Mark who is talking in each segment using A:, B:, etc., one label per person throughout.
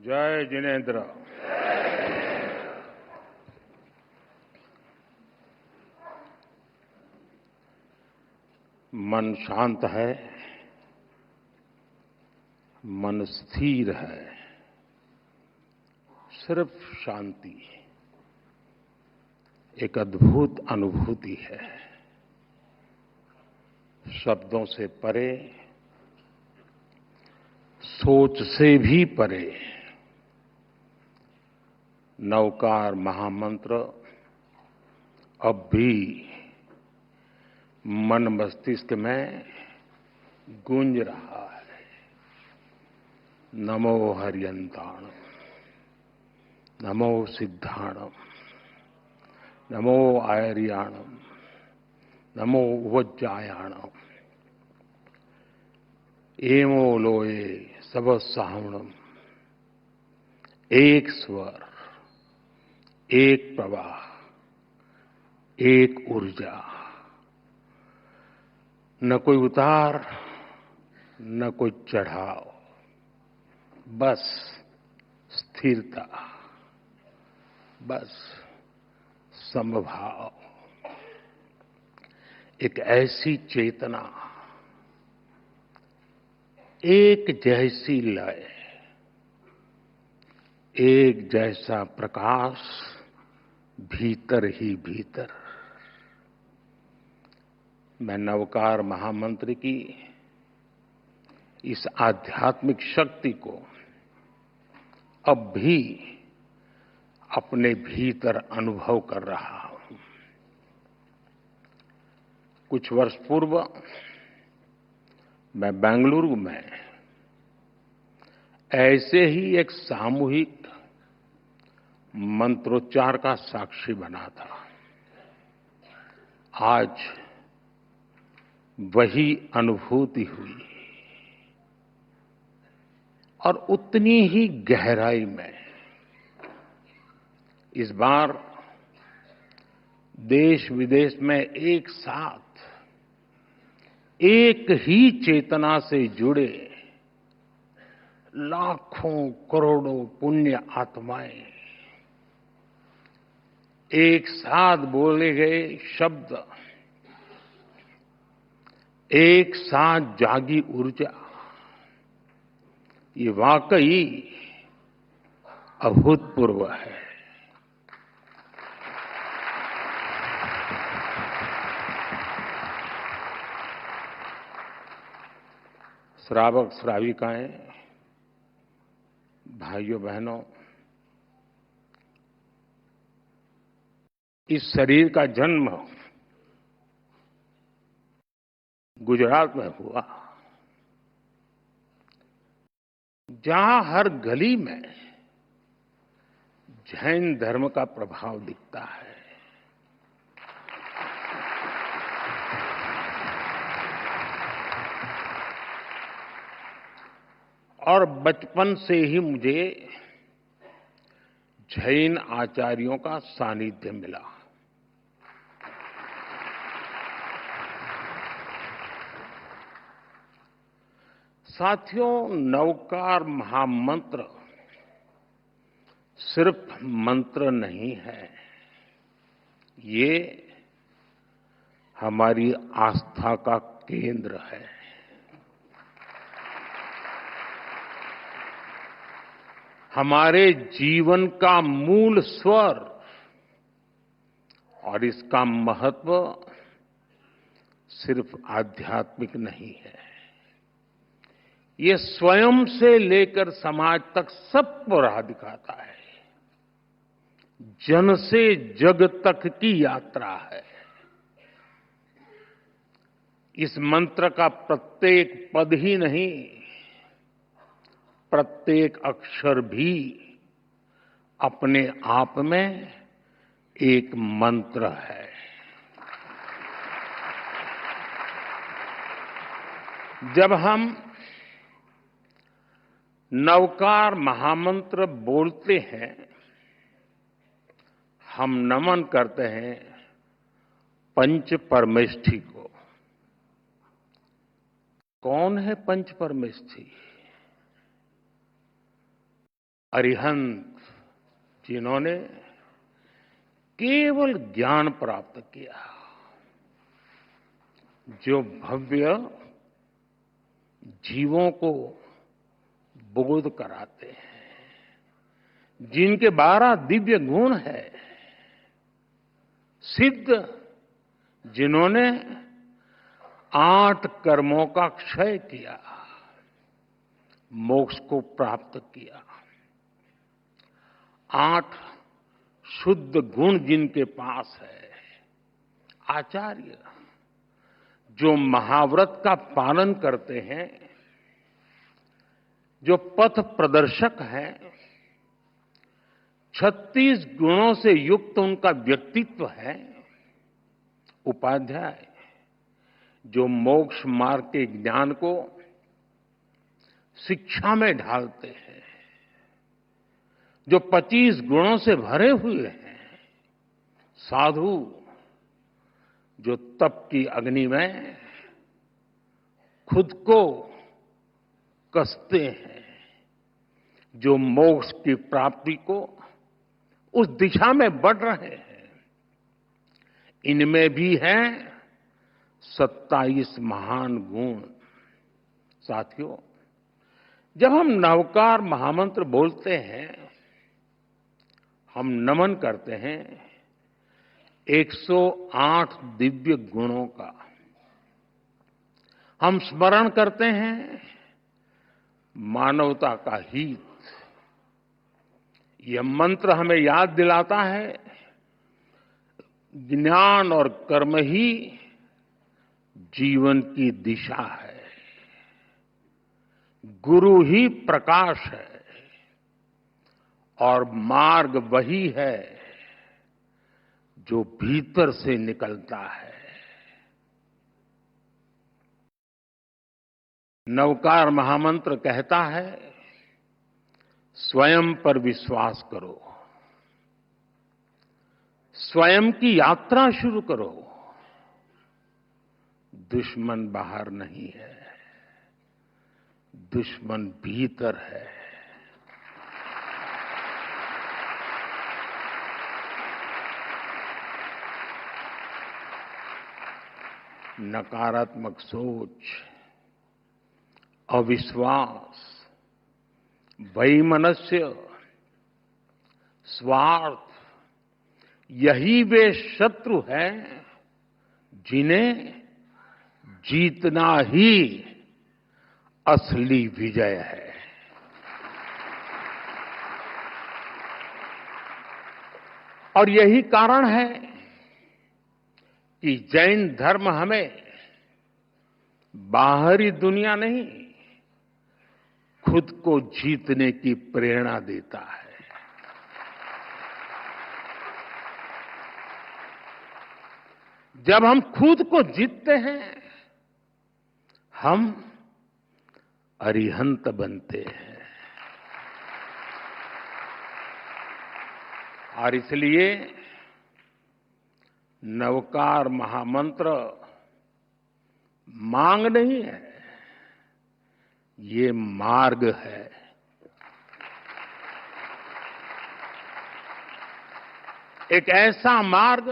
A: जय जिनेन्द्र। मन शांत है, मन स्थिर है, सिर्फ शांति एक अद्भुत अनुभूति है। शब्दों से परे, सोच से भी परे नवकार महामंत्र अब भी मन मस्तिष्क में गूंज रहा है। नमो हरियंताणम, नमो सिद्धाणम, नमो आयर्याणम, नमो वज्जायाणम, एमो लोये सब सावणम। एक स्वर, एक प्रवाह, एक ऊर्जा, न कोई उतार न कोई चढ़ाव, बस स्थिरता, बस समभाव। एक ऐसी चेतना, एक जैसी लय, एक जैसा प्रकाश भीतर ही भीतर। मैं नवकार महामंत्र की इस आध्यात्मिक शक्ति को अब भी अपने भीतर अनुभव कर रहा हूं। कुछ वर्ष पूर्व मैं बेंगलुरु में ऐसे ही एक सामूहिक मंत्रोच्चार का साक्षी बना था। आज वही अनुभूति हुई और उतनी ही गहराई में इस बार देश विदेश में एक साथ एक ही चेतना से जुड़े लाखों करोड़ों पुण्य आत्माएं एक साथ बोले गए शब्द, एक साथ जागी ऊर्जा, ये वाकई अभूतपूर्व है। श्रावक श्राविकाएं, भाइयों बहनों, इस शरीर का जन्म गुजरात में हुआ, जहां हर गली में जैन धर्म का प्रभाव दिखता है। और बचपन से ही मुझे जैन आचार्यों का सानिध्य मिला। साथियों, नवकार महामंत्र सिर्फ मंत्र नहीं है, ये हमारी आस्था का केंद्र है। हमारे जीवन का मूल स्वर, और इसका महत्व सिर्फ आध्यात्मिक नहीं है, ये स्वयं से लेकर समाज तक सबको राह दिखाता है। जन से जग तक की यात्रा है। इस मंत्र का प्रत्येक पद ही नहीं, प्रत्येक अक्षर भी अपने आप में एक मंत्र है। जब हम नवकार महामंत्र बोलते हैं, हम नमन करते हैं पंच परमेष्ठी को। कौन है पंच परमेष्ठी? अरिहंत जिन्होंने केवल ज्ञान प्राप्त किया, जो भव्य जीवों को बोध कराते हैं, जिनके 12 दिव्य गुण है, सिद्ध जिन्होंने 8 कर्मों का क्षय किया, मोक्ष को प्राप्त किया, 8 शुद्ध गुण जिनके पास है, आचार्य जो महाव्रत का पालन करते हैं, जो पथ प्रदर्शक हैं, 36 गुणों से युक्त उनका व्यक्तित्व है, उपाध्याय जो मोक्ष मार्ग के ज्ञान को शिक्षा में ढालते हैं, जो 25 गुणों से भरे हुए हैं, साधु जो तप की अग्नि में खुद को कसते हैं, जो मोक्ष की प्राप्ति को उस दिशा में बढ़ रहे हैं, इनमें भी हैं 27 महान गुण। साथियों, जब हम नवकार महामंत्र बोलते हैं, हम नमन करते हैं 108 दिव्य गुणों का। हम स्मरण करते हैं मानवता का हित। यह मंत्र हमें याद दिलाता है ज्ञान और कर्म ही जीवन की दिशा है, गुरु ही प्रकाश है और मार्ग वही है जो भीतर से निकलता है। नवकार महामंत्र कहता है, स्वयं पर विश्वास करो, स्वयं की यात्रा शुरू करो। दुश्मन बाहर नहीं है, दुश्मन भीतर है। नकारात्मक सोच, अविश्वास, वैमनस्य, स्वार्थ, यही वे शत्रु हैं जिन्हें जीतना ही असली विजय है। और यही कारण है कि जैन धर्म हमें बाहरी दुनिया नहीं, खुद को जीतने की प्रेरणा देता है। जब हम खुद को जीतते हैं, हम अरिहंत बनते हैं। और इसलिए नवकार महामंत्र मांग नहीं है, ये मार्ग है। एक ऐसा मार्ग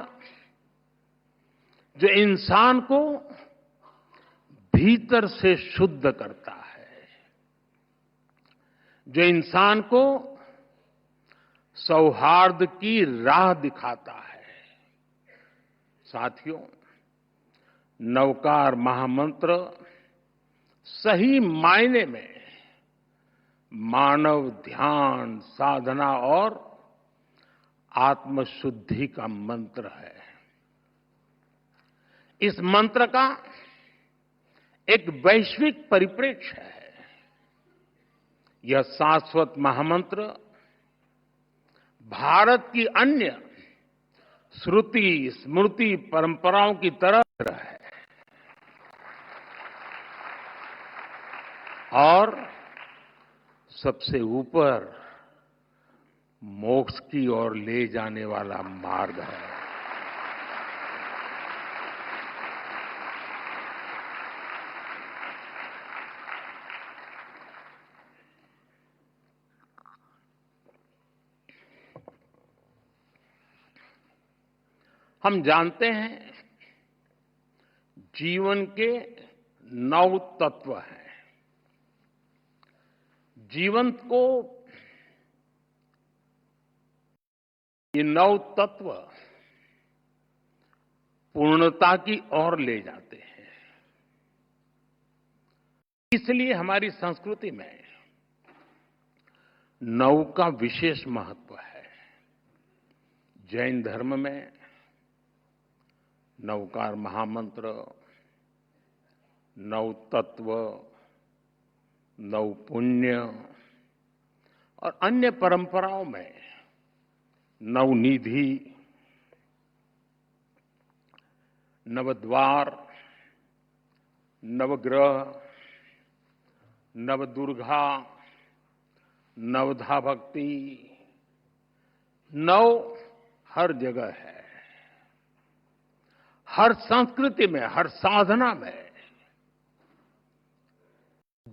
A: जो इंसान को भीतर से शुद्ध करता है, जो इंसान को सौहार्द की राह दिखाता है। साथियों, नवकार महामंत्र सही मायने में मानव ध्यान, साधना और आत्मशुद्धि का मंत्र है। इस मंत्र का एक वैश्विक परिप्रेक्ष्य है। यह शाश्वत महामंत्र भारत की अन्य श्रुति स्मृति परंपराओं की तरह है और सबसे ऊपर मोक्ष की ओर ले जाने वाला मार्ग है। हम जानते हैं जीवन के 9 तत्व हैं। जीवन को ये 9 तत्व पूर्णता की ओर ले जाते हैं। इसलिए हमारी संस्कृति में 9 का विशेष महत्व है। जैन धर्म में नवकार महामंत्र, 9 तत्व, 9 पुण्य और अन्य परंपराओं में 9 निधि, नवद्वार, नवग्रह, नवदुर्गा, नवधा भक्ति, 9 हर जगह है। हर संस्कृति में, हर साधना में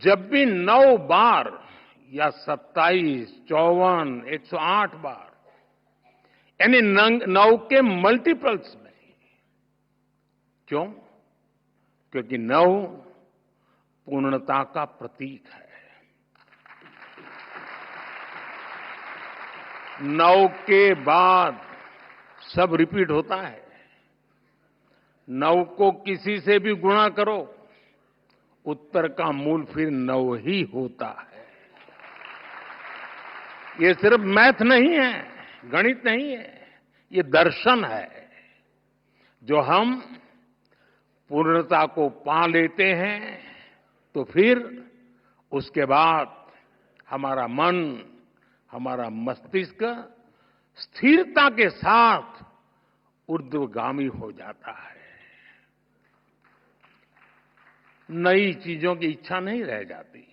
A: जब भी 9 बार या 27, 54, 108 बार यानी 9 के मल्टीपल्स में, क्यों? क्योंकि 9 पूर्णता का प्रतीक है। 9 के बाद सब रिपीट होता है। 9 को किसी से भी गुणा करो, उत्तर का मूल फिर 9 ही होता है। ये सिर्फ मैथ नहीं है, गणित नहीं है, ये दर्शन है। जो हम पूर्णता को पा लेते हैं तो फिर उसके बाद हमारा मन, हमारा मस्तिष्क स्थिरता के साथ ऊर्ध्वगामी हो जाता है। नई चीजों की इच्छा नहीं रह जाती।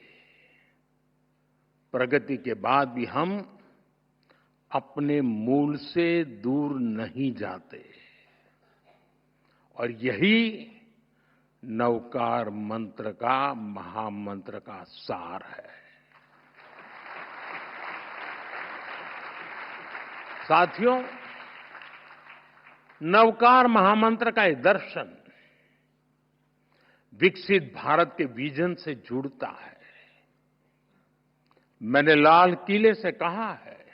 A: प्रगति के बाद भी हम अपने मूल से दूर नहीं जाते और यही नवकार मंत्र का, महामंत्र का सार है। साथियों, नवकार महामंत्र का ये दर्शन विकसित भारत के विजन से जुड़ता है। मैंने लाल किले से कहा है,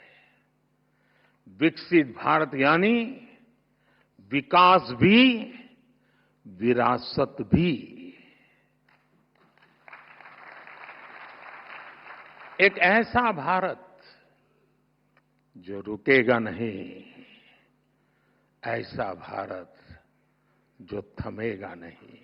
A: विकसित भारत यानी विकास भी, विरासत भी। एक ऐसा भारत जो रुकेगा नहीं, ऐसा भारत जो थमेगा नहीं।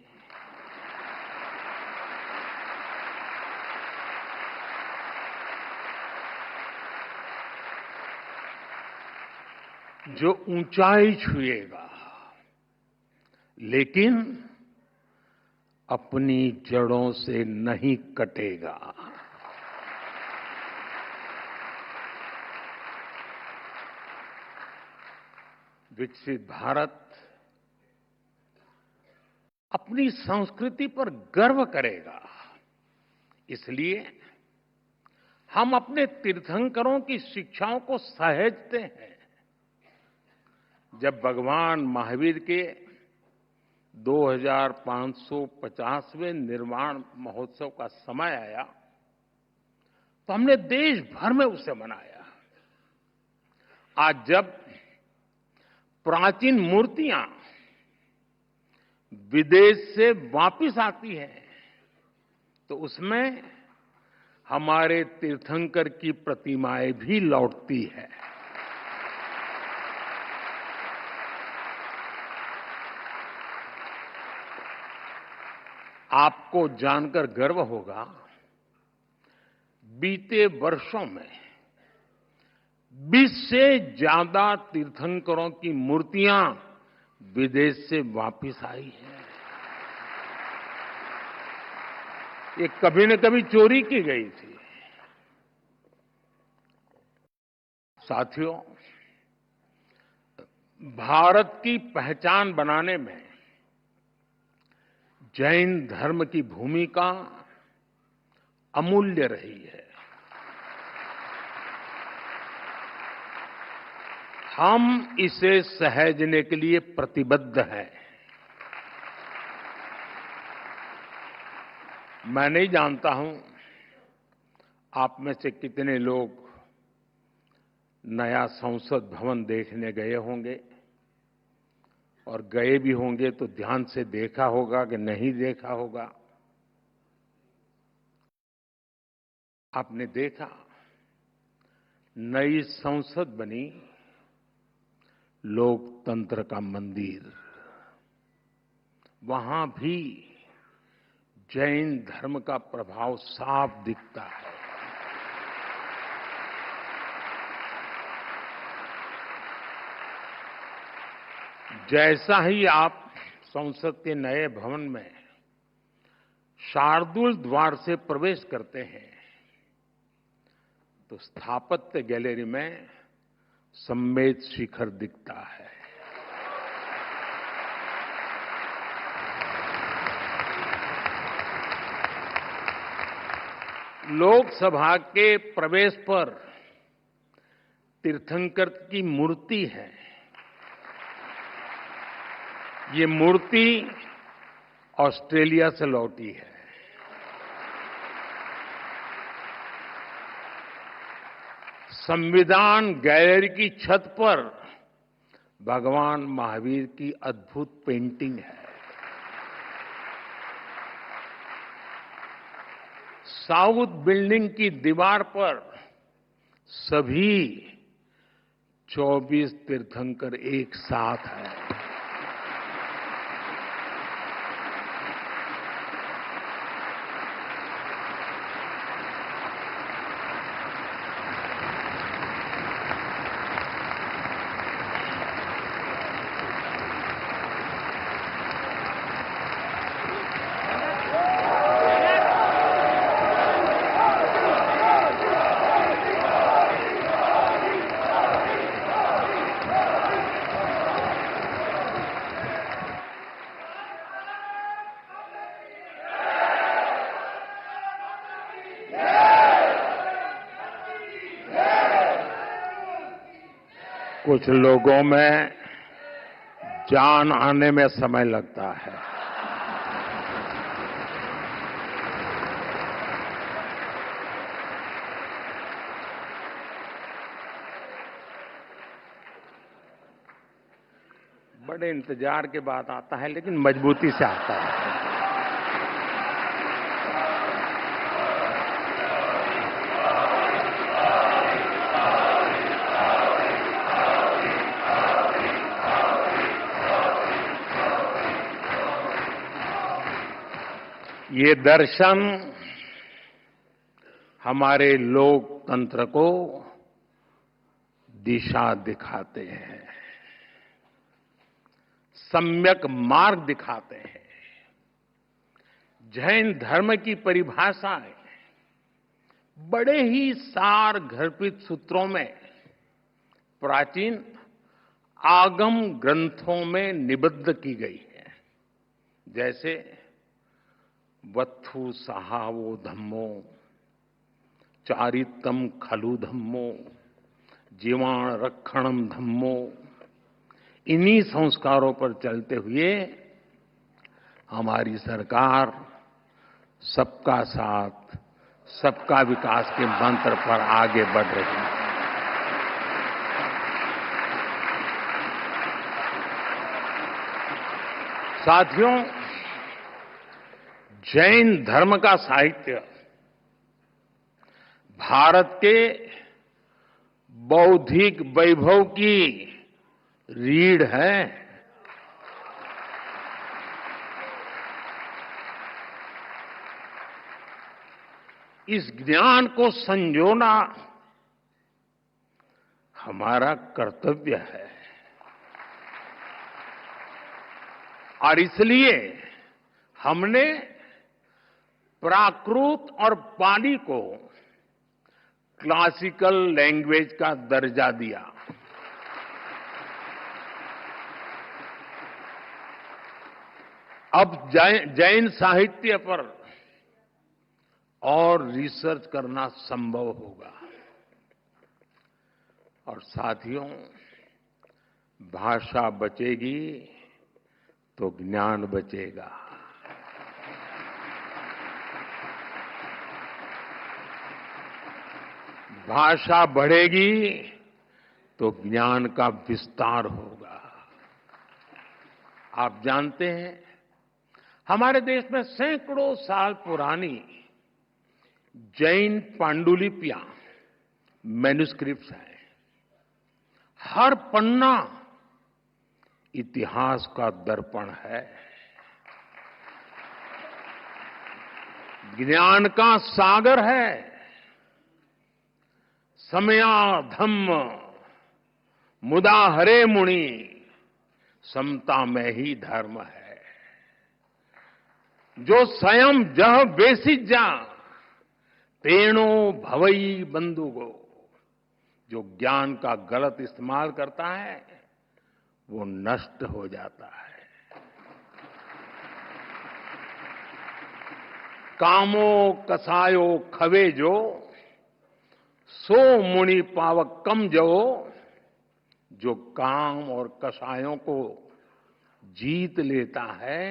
A: जो ऊंचाई छुएगा लेकिन अपनी जड़ों से नहीं कटेगा। विकसित भारत अपनी संस्कृति पर गर्व करेगा। इसलिए हम अपने तीर्थंकरों की शिक्षाओं को सहेजते हैं। जब भगवान महावीर के 2550वें निर्वाण महोत्सव का समय आया तो हमने देश भर में उसे मनाया। आज जब प्राचीन मूर्तियां विदेश से वापस आती हैं तो उसमें हमारे तीर्थंकर की प्रतिमाएं भी लौटती है। आपको जानकर गर्व होगा, बीते वर्षों में 20 से ज्यादा तीर्थंकरों की मूर्तियां विदेश से वापस आई हैं। ये कभी न कभी चोरी की गई थी। साथियों, भारत की पहचान बनाने में जैन धर्म की भूमिका अमूल्य रही है। हम इसे सहेजने के लिए प्रतिबद्ध हैं। मैं नहीं जानता हूं आप में से कितने लोग नया संसद भवन देखने गए होंगे, और गए भी होंगे तो ध्यान से देखा होगा कि नहीं देखा होगा। आपने देखा नई संसद बनी, लोकतंत्र का मंदिर, वहां भी जैन धर्म का प्रभाव साफ दिखता है। जैसा ही आप संसद के नए भवन में शार्दुल द्वार से प्रवेश करते हैं तो स्थापत्य गैलरी में सम्मेद शिखर दिखता है। लोकसभा के प्रवेश पर तीर्थंकर की मूर्ति है। ये मूर्ति ऑस्ट्रेलिया से लौटी है। संविधान गैलरी की छत पर भगवान महावीर की अद्भुत पेंटिंग है। साउथ बिल्डिंग की दीवार पर सभी 24 तीर्थंकर एक साथ हैं। कुछ लोगों में जान आने में समय लगता है। बड़े इंतजार के बाद आता है, लेकिन मजबूती से आता है। ये दर्शन हमारे लोकतंत्र को दिशा दिखाते हैं, सम्यक मार्ग दिखाते हैं। जैन धर्म की परिभाषाएं बड़े ही सार गर्भित सूत्रों में प्राचीन आगम ग्रंथों में निबद्ध की गई है। जैसे वत्थु सहावो धम्मो, चारितम खलु धम्मो, जीवाण रक्षणम धम्मो। इन्हीं संस्कारों पर चलते हुए हमारी सरकार सबका साथ, सबका विकास के मंत्र पर आगे बढ़ रही है। साथियों, जैन धर्म का साहित्य भारत के बौद्धिक वैभव की रीढ़ है। इस ज्ञान को संजोना हमारा कर्तव्य है, और इसलिए हमने प्राकृत और पाली को क्लासिकल लैंग्वेज का दर्जा दिया। अब जैन साहित्य पर और रिसर्च करना संभव होगा। और साथियों, भाषा बचेगी तो ज्ञान बचेगा। भाषा बढ़ेगी तो ज्ञान का विस्तार होगा। आप जानते हैं, हमारे देश में सैकड़ों साल पुरानी जैन पांडुलिपियां, मैन्युस्क्रिप्ट्स हैं। हर पन्ना इतिहास का दर्पण है, ज्ञान का सागर है। समया धम्म मुदा हरे मुनि, समता में ही धर्म है। जो स्वयं जह बेसिज जा, तेणो भवई बंधुगो। जो ज्ञान का गलत इस्तेमाल करता है वो नष्ट हो जाता है। कामो कसायो खवे जो, सो मुनि पावक कम जो। जो काम और कसायों को जीत लेता है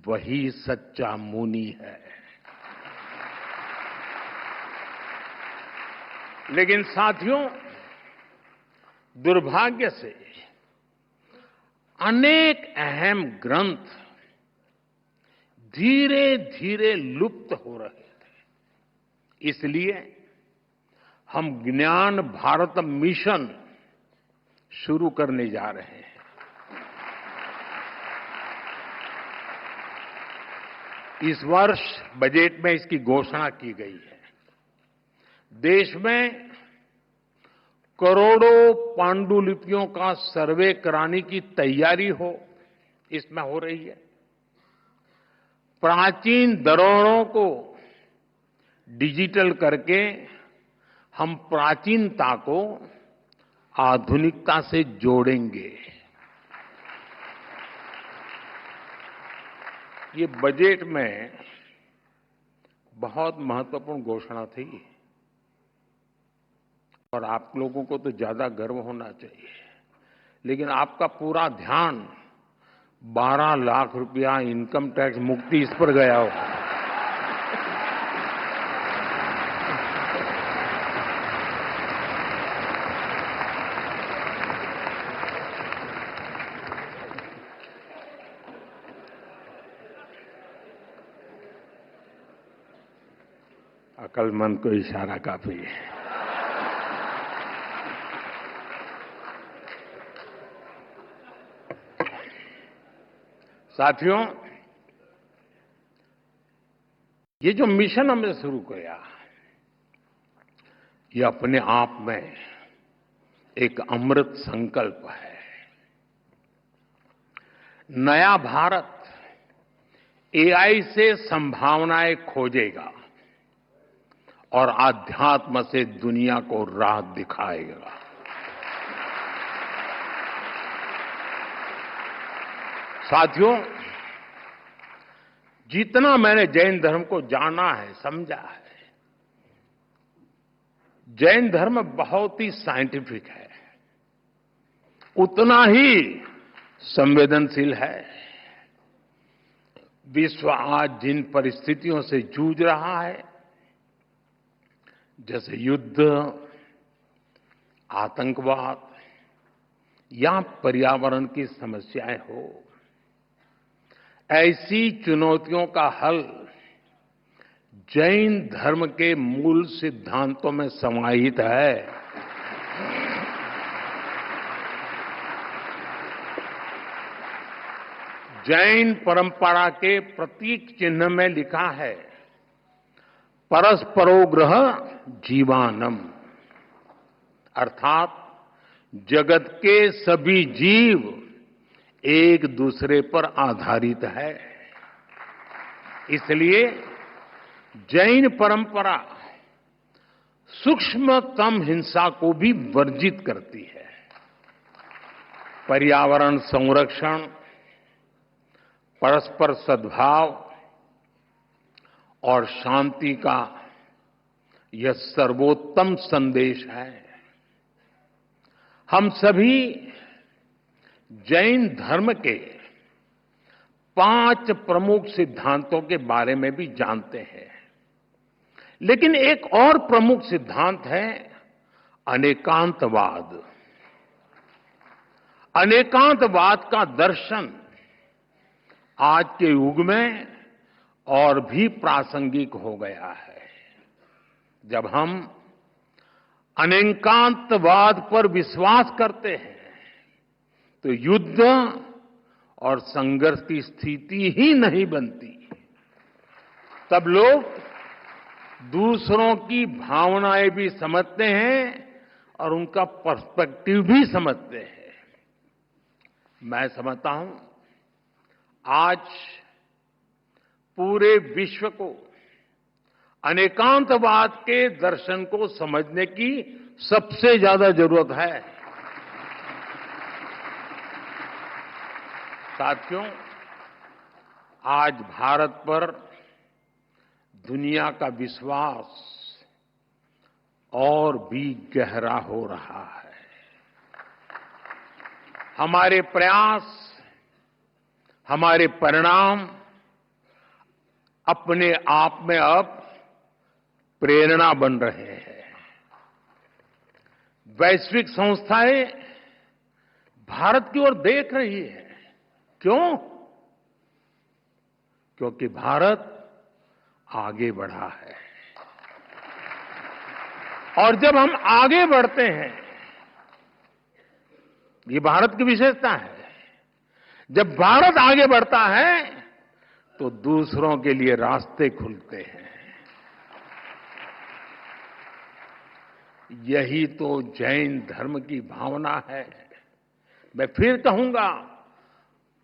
A: वही सच्चा मुनि है। लेकिन साथियों, दुर्भाग्य से अनेक अहम ग्रंथ धीरे धीरे लुप्त हो रहे थे। इसलिए हम ज्ञान भारत मिशन शुरू करने जा रहे हैं। इस वर्ष बजट में इसकी घोषणा की गई है। देश में करोड़ों पांडुलिपियों का सर्वे कराने की तैयारी इसमें हो रही है। प्राचीन धरोहरों को डिजिटल करके हम प्राचीनता को आधुनिकता से जोड़ेंगे। ये बजट में बहुत महत्वपूर्ण घोषणा थी और आप लोगों को तो ज्यादा गर्व होना चाहिए। लेकिन आपका पूरा ध्यान 12 लाख रुपया इनकम टैक्स मुक्ति इस पर गया हो। अक्लमंद को इशारा काफी है। साथियों, ये जो मिशन हमने शुरू किया, ये अपने आप में एक अमृत संकल्प है। नया भारत एआई से संभावनाएं खोजेगा और आध्यात्म से दुनिया को राह दिखाएगा। साथियों, जितना मैंने जैन धर्म को जाना है, समझा है, जैन धर्म बहुत ही साइंटिफिक है, उतना ही संवेदनशील है। विश्व आज जिन परिस्थितियों से जूझ रहा है, जैसे युद्ध, आतंकवाद या पर्यावरण की समस्याएं हो, ऐसी चुनौतियों का हल जैन धर्म के मूल सिद्धांतों में समाहित है। जैन परंपरा के प्रतीक चिन्ह में लिखा है, परस्परोग्रह जीवानम, अर्थात जगत के सभी जीव एक दूसरे पर आधारित है। इसलिए जैन परंपरा सूक्ष्मतम हिंसा को भी वर्जित करती है। पर्यावरण संरक्षण, परस्पर सद्भाव और शांति का यह सर्वोत्तम संदेश है। हम सभी जैन धर्म के 5 प्रमुख सिद्धांतों के बारे में भी जानते हैं। लेकिन एक और प्रमुख सिद्धांत है अनेकांतवाद। अनेकांतवाद का दर्शन आज के युग में और भी प्रासंगिक हो गया है। जब हम अनेकांतवाद पर विश्वास करते हैं तो युद्ध और संघर्ष की स्थिति ही नहीं बनती। तब लोग दूसरों की भावनाएं भी समझते हैं और उनका पर्सपेक्टिव भी समझते हैं। मैं समझता हूं आज पूरे विश्व को अनेकांतवाद के दर्शन को समझने की सबसे ज्यादा जरूरत है। साथियों, आज भारत पर दुनिया का विश्वास और भी गहरा हो रहा है। हमारे प्रयास, हमारे परिणाम अपने आप में अब प्रेरणा बन रहे हैं। वैश्विक संस्थाएं भारत की ओर देख रही है। क्यों? क्योंकि भारत आगे बढ़ा है। और जब हम आगे बढ़ते हैं, ये भारत की विशेषता है, जब भारत आगे बढ़ता है तो दूसरों के लिए रास्ते खुलते हैं। यही तो जैन धर्म की भावना है। मैं फिर कहूंगा,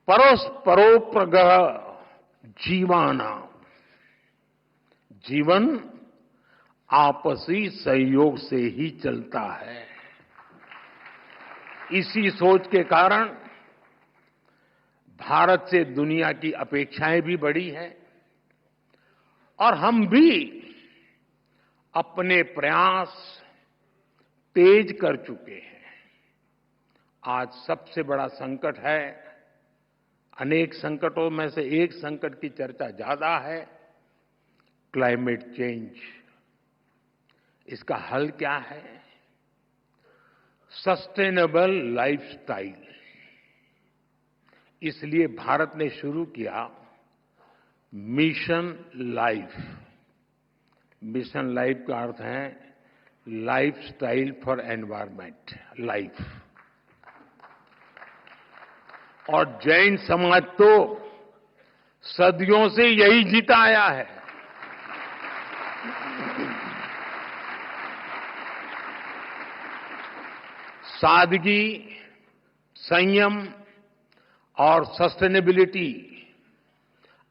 A: परोपकार जीवाना। जीवन आपसी सहयोग से ही चलता है। इसी सोच के कारण भारत से दुनिया की अपेक्षाएं भी बढ़ी है और हम भी अपने प्रयास तेज कर चुके हैं। आज सबसे बड़ा संकट है, अनेक संकटों में से एक संकट की चर्चा ज्यादा है, क्लाइमेट चेंज। इसका हल क्या है? Sustainable lifestyle. इसलिए भारत ने शुरू किया मिशन लाइफ। मिशन लाइफ का अर्थ है लाइफस्टाइल फॉर एनवायरमेंट, लाइफ। और जैन समाज तो सदियों से यही जीता आया है। सादगी, संयम और सस्टेनेबिलिटी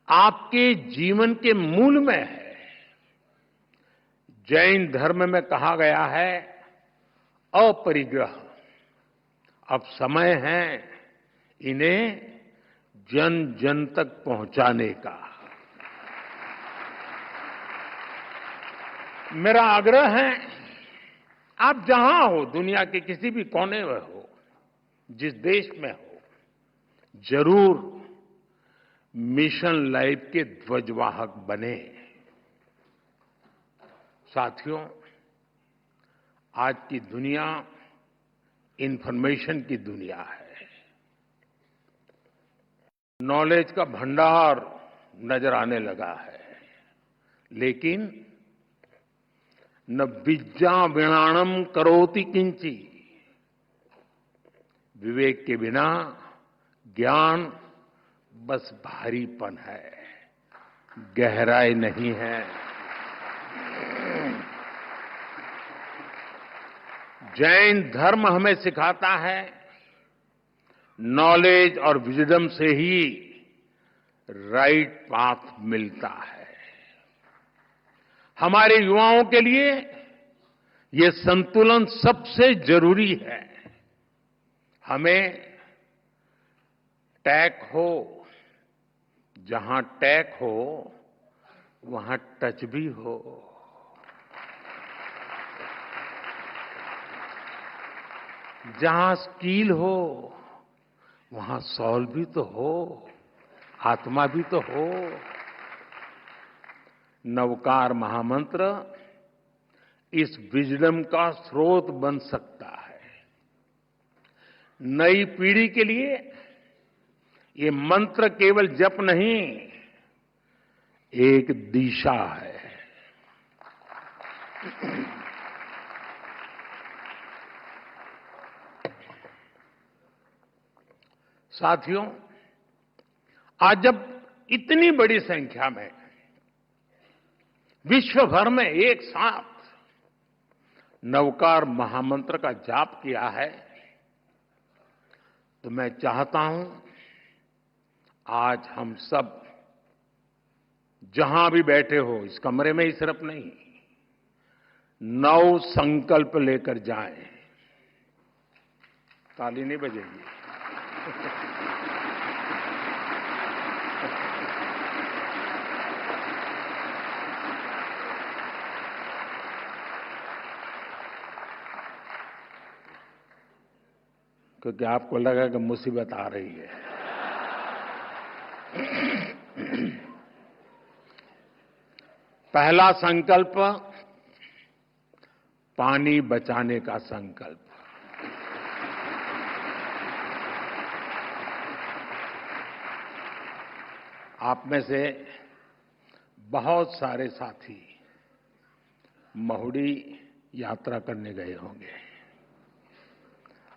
A: आपके जीवन के मूल में है। जैन धर्म में कहा गया है अपरिग्रह। अब समय है इन्हें जन जन तक पहुंचाने का। मेरा आग्रह है, आप जहां हो, दुनिया के किसी भी कोने में हो, जिस देश में हो, जरूर मिशन लाइफ के ध्वजवाहक बने। साथियों, आज की दुनिया इंफॉर्मेशन की दुनिया है। नॉलेज का भंडार नजर आने लगा है, लेकिन न विद्या विणाणम करोति किंची। विवेक के बिना ज्ञान बस भारीपन है, गहराई नहीं है। जैन धर्म हमें सिखाता है नॉलेज और विजडम से ही राइट पाथ मिलता है। हमारे युवाओं के लिए ये संतुलन सबसे जरूरी है। हमें टैक हो, जहां टैक हो वहां टच भी हो। जहां स्किल हो वहां सॉल भी तो हो, आत्मा भी तो हो। नवकार महामंत्र इस विजडम का स्रोत बन सकता है। नई पीढ़ी के लिए ये मंत्र केवल जप नहीं, एक दिशा है। साथियों, आज जब इतनी बड़ी संख्या में विश्व भर में एक साथ नवकार महामंत्र का जाप किया है, तो मैं चाहता हूं आज हम सब जहां भी बैठे हो, इस कमरे में ही सिर्फ नहीं, नव संकल्प लेकर जाएं। ताली नहीं बजेगी। क्योंकि आपको लगा कि मुसीबत आ रही है। पहला संकल्प, पानी बचाने का संकल्प। आप में से बहुत सारे साथी महुड़ी यात्रा करने गए होंगे।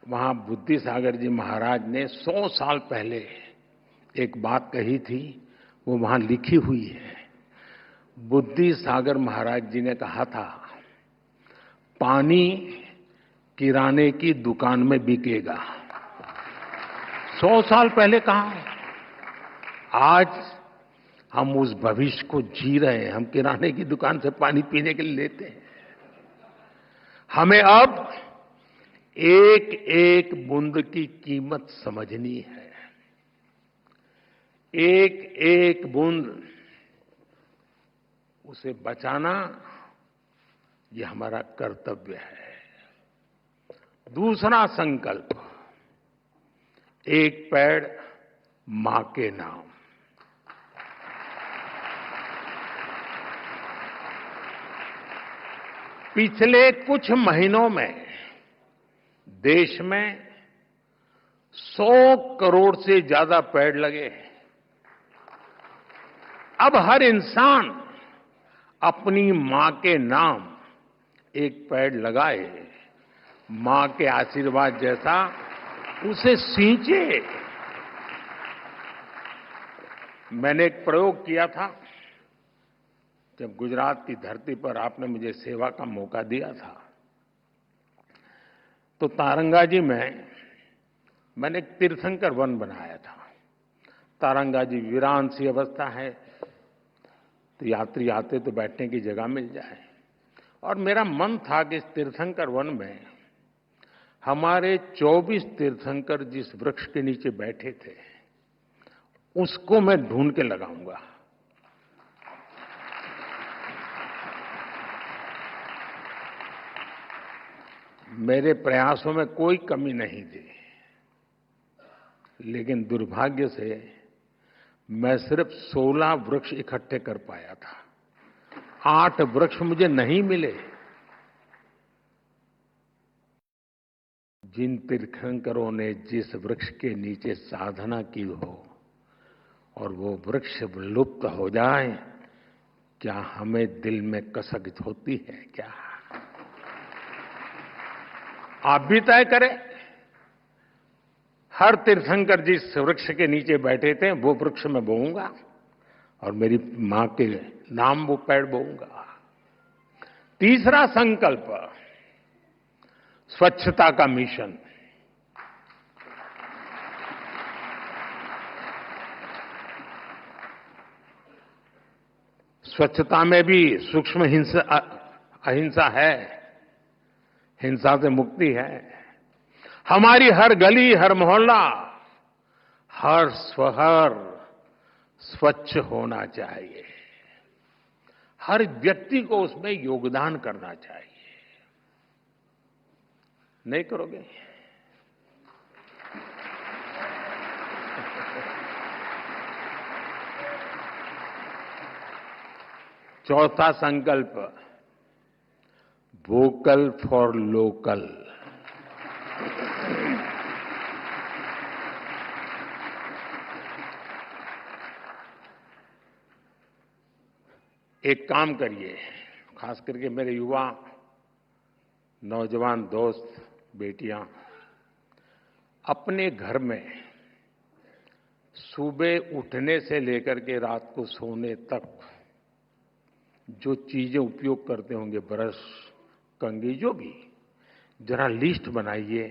A: वहां बुद्धि सागर जी महाराज ने 100 साल पहले एक बात कही थी, वो वहां लिखी हुई है। बुद्धि सागर महाराज जी ने कहा था, पानी किराने की दुकान में बिकेगा। 100 साल पहले कहा। आज हम उस भविष्य को जी रहे हैं। हम किराने की दुकान से पानी पीने के लिए लेते हैं। हमें अब एक एक बूंद की कीमत समझनी है। एक एक बूंद उसे बचाना, ये हमारा कर्तव्य है। दूसरा संकल्प, एक पेड़ मां के नाम। पिछले कुछ महीनों में देश में 100 करोड़ से ज्यादा पेड़ लगे हैं। अब हर इंसान अपनी मां के नाम एक पेड़ लगाए, मां के आशीर्वाद जैसा उसे सींचे। मैंने एक प्रयोग किया था जब गुजरात की धरती पर आपने मुझे सेवा का मौका दिया था। तो तारंगा जी में मैंने एक तीर्थंकर वन बनाया था। तारंगा जी वीरान सी अवस्था है, तो यात्री आते तो बैठने की जगह मिल जाए। और मेरा मन था कि इस तीर्थंकर वन में हमारे 24 तीर्थंकर जिस वृक्ष के नीचे बैठे थे, उसको मैं ढूंढ के लगाऊंगा। मेरे प्रयासों में कोई कमी नहीं थी, लेकिन दुर्भाग्य से मैं सिर्फ 16 वृक्ष इकट्ठे कर पाया था। 8 वृक्ष मुझे नहीं मिले। जिन तीर्थंकरों ने जिस वृक्ष के नीचे साधना की हो और वो वृक्ष लुप्त हो जाए, क्या हमें दिल में कसक होती है क्या? आप भी तय करें। हर तीर्थंकर जिस वृक्ष के नीचे बैठे थे, वो वृक्ष में बोऊंगा और मेरी मां के नाम वो पेड़ बोऊंगा। तीसरा संकल्प, स्वच्छता का मिशन। स्वच्छता में भी सूक्ष्म अहिंसा है, हिंसा से मुक्ति है। हमारी हर गली, हर मोहल्ला, हर शहर स्वच्छ होना चाहिए। हर व्यक्ति को उसमें योगदान करना चाहिए। नहीं करोगे? चौथा संकल्प, वोकल फॉर लोकल। एक काम करिए, खास करके मेरे युवा नौजवान दोस्त बेटियां, अपने घर में सुबह उठने से लेकर के रात को सोने तक जो चीजें उपयोग करते होंगे, ब्रश, कंघी, जो भी, जरा लिस्ट बनाइए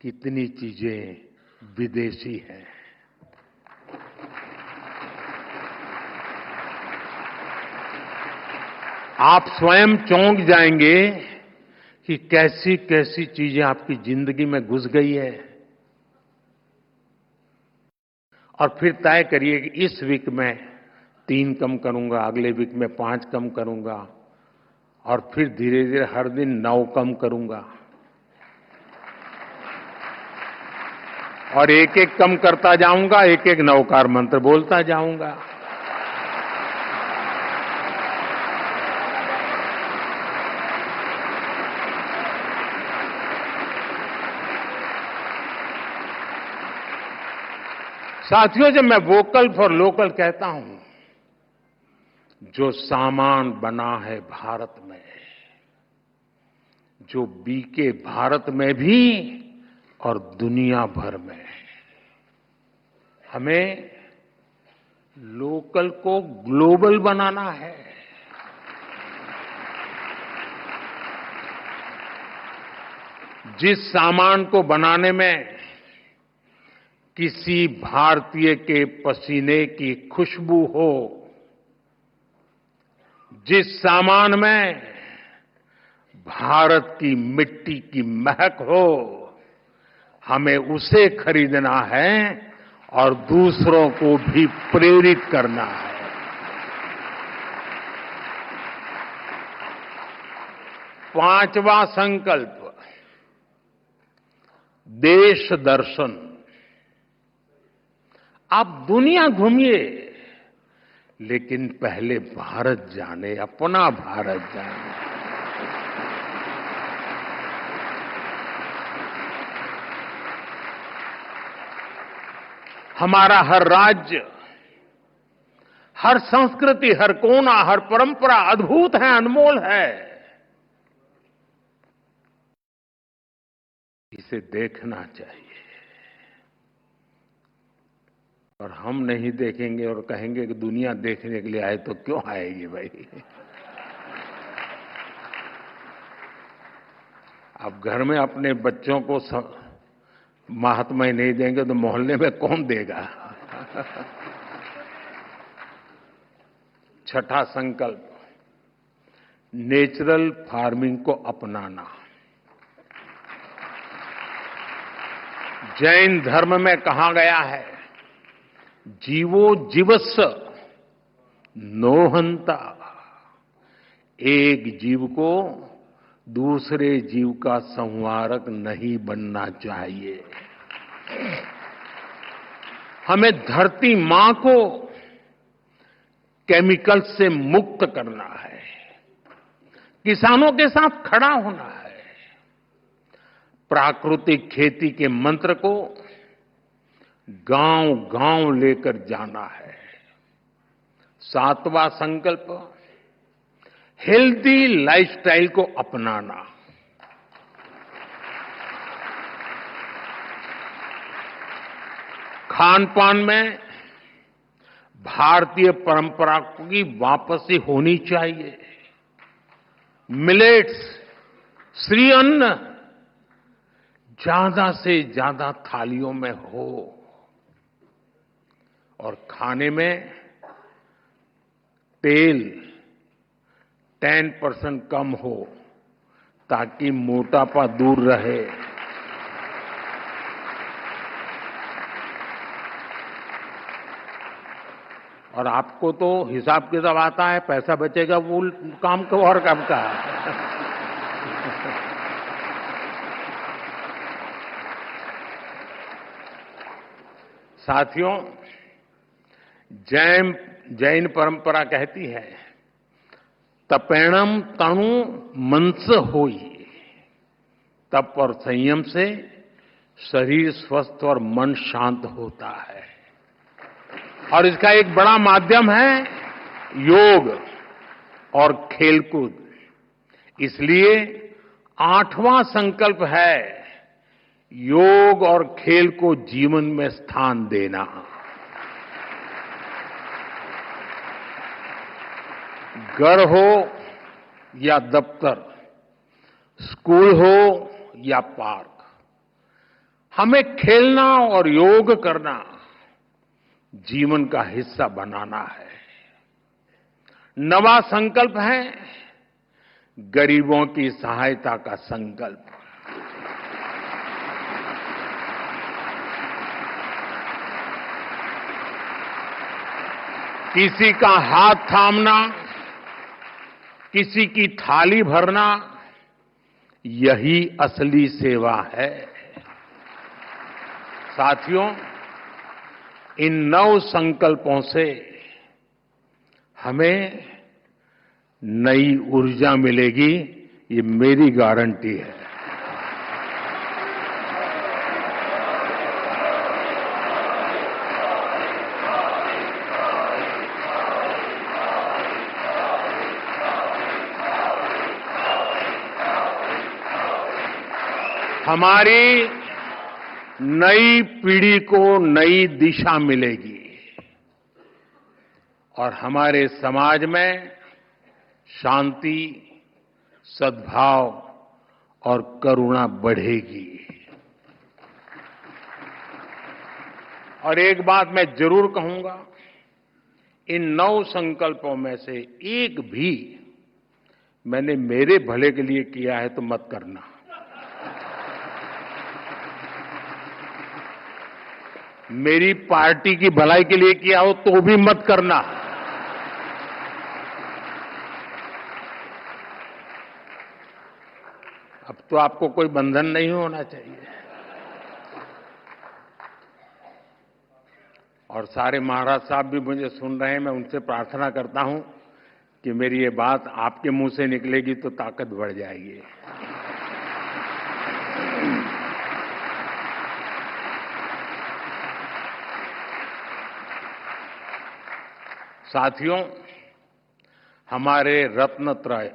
A: कितनी चीजें विदेशी हैं। आप स्वयं चौंक जाएंगे कि कैसी कैसी चीजें आपकी जिंदगी में घुस गई है। और फिर तय करिए कि इस वीक में 3 कम करूंगा, अगले वीक में 5 कम करूंगा, और फिर धीरे धीरे हर दिन 9 कम करूंगा, और एक एक कम करता जाऊंगा, एक एक नवकार मंत्र बोलता जाऊंगा। साथियों, जब मैं वोकल फॉर लोकल कहता हूं, जो सामान बना है भारत में, जो बिके भारत में भी और दुनिया भर में, हमें लोकल को ग्लोबल बनाना है। जिस सामान को बनाने में किसी भारतीय के पसीने की खुशबू हो, जिस सामान में भारत की मिट्टी की महक हो, हमें उसे खरीदना है और दूसरों को भी प्रेरित करना है। पांचवा संकल्प, देश दर्शन। आप दुनिया घूमिए, लेकिन पहले भारत जाने, अपना भारत जाने। हमारा हर राज्य, हर संस्कृति, हर कोना, हर परंपरा अद्भुत है, अनमोल है। इसे देखना चाहिए। और हम नहीं देखेंगे और कहेंगे कि दुनिया देखने के लिए आए, तो क्यों आएगी भाई? आप घर में अपने बच्चों को महात्मा ही नहीं देंगे तो मोहल्ले में कौन देगा? छठा संकल्प, नेचुरल फार्मिंग को अपनाना। जैन धर्म में कहा गया है, जीवो जीवस्य नो हंता। एक जीव को दूसरे जीव का संहारक नहीं बनना चाहिए। हमें धरती मां को केमिकल से मुक्त करना है, किसानों के साथ खड़ा होना है, प्राकृतिक खेती के मंत्र को गांव गांव लेकर जाना है। सातवां संकल्प, हेल्दी लाइफस्टाइल को अपनाना। खान पान में भारतीय परंपरा की वापसी होनी चाहिए। मिलेट्स, श्री अन्न ज्यादा से ज्यादा थालियों में हो, और खाने में तेल 10% कम हो, ताकि मोटापा दूर रहे। और आपको तो हिसाब किताब आता है, पैसा बचेगा, वो काम को और काम का है। साथियों, जैन परंपरा कहती है तपेणम तणु मनस होई। तप और संयम से शरीर स्वस्थ और मन शांत होता है। और इसका एक बड़ा माध्यम है योग और खेलकूद। इसलिए 8वां संकल्प है योग और खेल को जीवन में स्थान देना। घर हो या दफ्तर, स्कूल हो या पार्क, हमें खेलना और योग करना जीवन का हिस्सा बनाना है। नवा संकल्प है गरीबों की सहायता का संकल्प। किसी का हाथ थामना, किसी की थाली भरना, यही असली सेवा है। साथियों, इन 9 संकल्पों से हमें नई ऊर्जा मिलेगी, ये मेरी गारंटी है। हमारी नई पीढ़ी को नई दिशा मिलेगी और हमारे समाज में शांति, सद्भाव और करुणा बढ़ेगी। और एक बात मैं जरूर कहूंगा, इन 9 संकल्पों में से एक भी मैंने मेरे भले के लिए किया है तो मत करना। मेरी पार्टी की भलाई के लिए किया हो तो भी मत करना। अब तो आपको कोई बंधन नहीं होना चाहिए। और सारे महाराज साहब भी मुझे सुन रहे हैं, मैं उनसे प्रार्थना करता हूं कि मेरी ये बात आपके मुंह से निकलेगी तो ताकत बढ़ जाएगी। साथियों, हमारे रत्नत्रय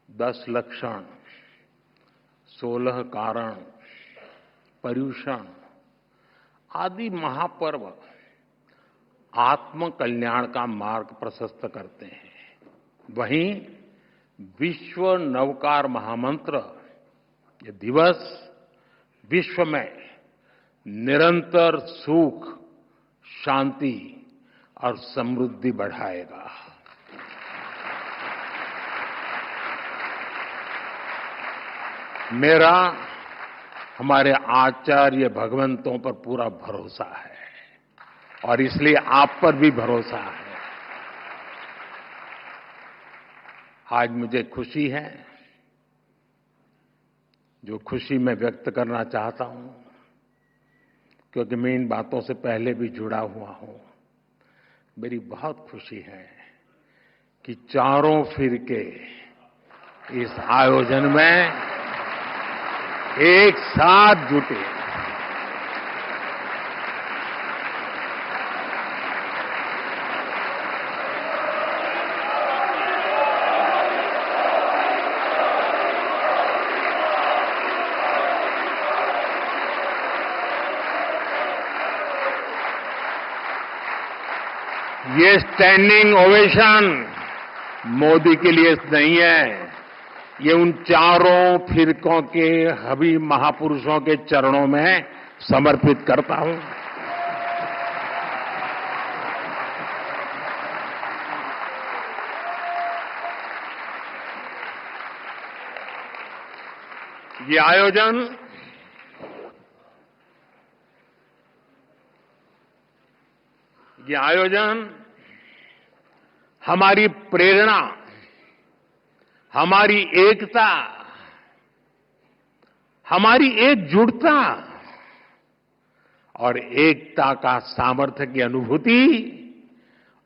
A: 10 लक्षण, 16 कारण, पर्युषण आदि महापर्व आत्म कल्याण का मार्ग प्रशस्त करते हैं। वहीं विश्व नवकार महामंत्र ये दिवस विश्व में निरंतर सुख, शांति और समृद्धि बढ़ाएगा। मेरा हमारे आचार्य भगवंतों पर पूरा भरोसा है और इसलिए आप पर भी भरोसा है। आज मुझे खुशी है, जो खुशी मैं व्यक्त करना चाहता हूं, क्योंकि मैं इन बातों से पहले भी जुड़ा हुआ हूं। मेरी बहुत खुशी है कि चारों फिरके इस आयोजन में एक साथ जुटे। ये स्टैंडिंग ओवेशन मोदी के लिए नहीं है, ये उन चारों फिरकों के हबी महापुरुषों के चरणों में समर्पित करता हूं। ये आयोजन हमारी प्रेरणा, हमारी एकता, हमारी एकजुटता और एकता का सामर्थ्य की अनुभूति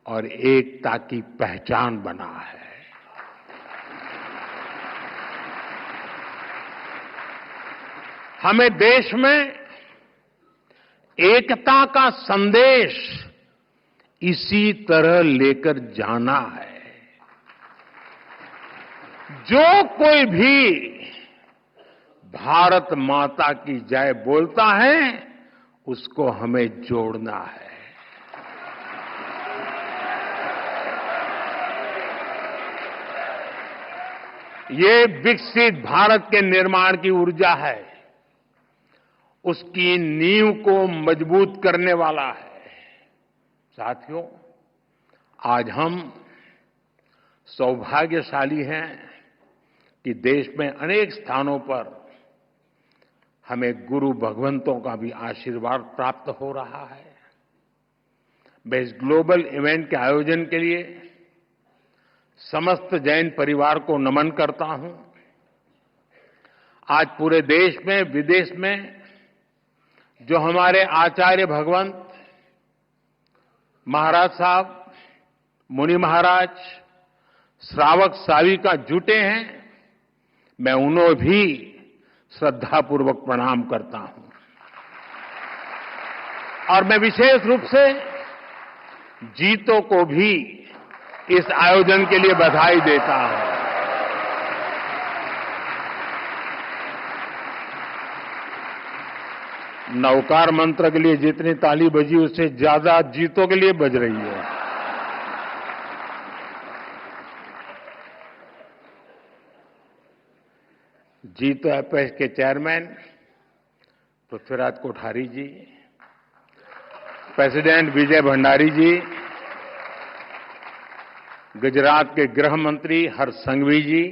A: और एकता की पहचान बना है। हमें देश में एकता का संदेश इसी तरह लेकर जाना है। जो कोई भी भारत माता की जय बोलता है, उसको हमें जोड़ना है। ये विकसित भारत के निर्माण की ऊर्जा है, उसकी नींव को मजबूत करने वाला है। साथियों, आज हम सौभाग्यशाली हैं कि देश में अनेक स्थानों पर हमें गुरु भगवंतों का भी आशीर्वाद प्राप्त हो रहा है। मैं इस ग्लोबल इवेंट के आयोजन के लिए समस्त जैन परिवार को नमन करता हूं। आज पूरे देश में, विदेश में जो हमारे आचार्य भगवंत महाराज साहब, मुनि महाराज, श्रावक साविका जुटे हैं, मैं उन्हें भी श्रद्धापूर्वक प्रणाम करता हूं। और मैं विशेष रूप से जीतों को भी इस आयोजन के लिए बधाई देता हूं। नवकार मंत्र के लिए जितनी ताली बजी, उससे ज्यादा जीतों के लिए बज रही है। जीतो एपेक्स के चेयरमैन पृथ्वीराज कोठारी जी, प्रेसिडेंट विजय भंडारी जी, गुजरात के गृह मंत्री हर्ष संघवी जी,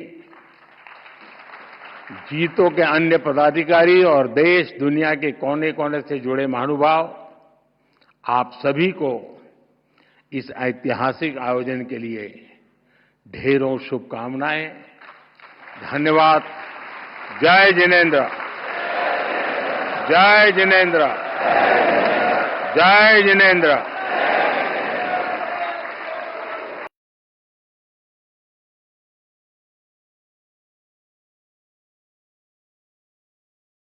A: जीतों के अन्य पदाधिकारी और देश दुनिया के कोने कोने से जुड़े महानुभाव, आप सभी को इस ऐतिहासिक आयोजन के लिए ढेरों शुभकामनाएं। धन्यवाद। जय जिनेन्द्र, जय जिनेन्द्र, जय जिनेन्द्र।